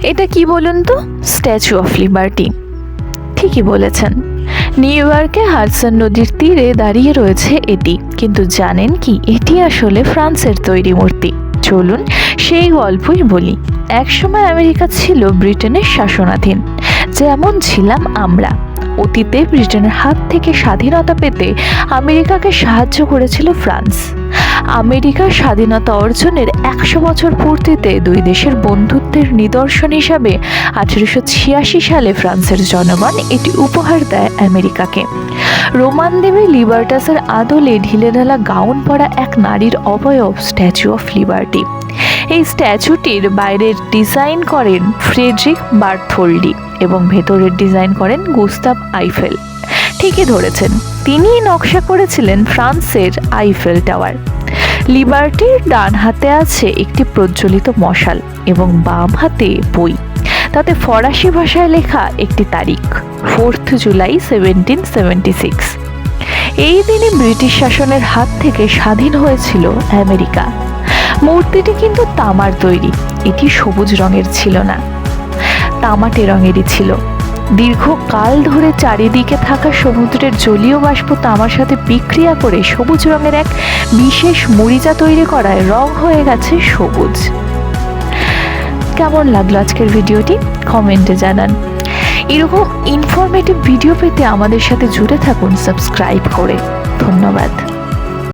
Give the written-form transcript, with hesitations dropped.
এটা কি বলুন তো? Statue of liberty. ঠিকই বলেছেন, নিউ ইয়র্কে হাডসন নদীর তীরে দাঁড়িয়ে রয়েছে এটি। কিন্তু জানেন কি, এটি আসলে ফ্রান্সের তৈরি মূর্তি। চলুন সেই গল্পই বলি। একসময় আমেরিকা ছিল ব্রিটেনের শাসনাধীন, যেমন ছিলাম আমরা। অতীতে ব্রিটেনের হাত থেকে স্বাধীনতা পেতে আমেরিকাকে সাহায্য করেছিল ফ্রান্স। আমেরিকার স্বাধীনতা অর্জনের 100 বছর পূর্তিতে দুই দেশের বন্ধুত্বের নিদর্শন হিসাবে 1886 সালে ফ্রান্সের জনগণ এটি উপহার দেয় আমেরিকাকে। রোমান দেবী লিবার্টাসের আদলে ঢিলেঢালা গাউন পরা এক নারীর অবয়ব স্ট্যাচু অফ লিবার্টি। এই স্ট্যাচুটির বাইরের ডিজাইন করেন ফ্রেডরিক বার্থোল্ডি এবং ভেতরের ডিজাইন করেন গুস্তাভ আইফেল। ঠিকই ধরেছেন, তিনিই নকশা করেছিলেন ফ্রান্সের আইফেল টাওয়ার। লিবার্টির ডান হাতে আছে একটি প্রজ্বলিত মশাল এবং বাম হাতে বই। তাতে ফরাসি ভাষায় লেখা একটি তারিখ, 4 জুলাই 1776। এই দিনে ব্রিটিশ শাসনের হাত থেকে স্বাধীন হয়েছিল আমেরিকা। মূর্তিটি কিন্তু তামার তৈরি, এটি সবুজ রঙের ছিল না, তামাটে রঙেরই ছিল। দীর্ঘকাল ধরে চারিদিকে থাকা সমুদ্রের জলীয় বাষ্প তামার সাথে বিক্রিয়া করে সবুজ রঙের এক বিশেষ মরিচা তৈরি করায় রং হয়ে গেছে সবুজ। কেমন লাগলো আজকের ভিডিওটি? কমেন্টে জানান। এরকম ইনফরমেটিভ ভিডিও পেতে আমাদের সাথে জুড়ে থাকুন সাবস্ক্রাইব করে। ধন্যবাদ।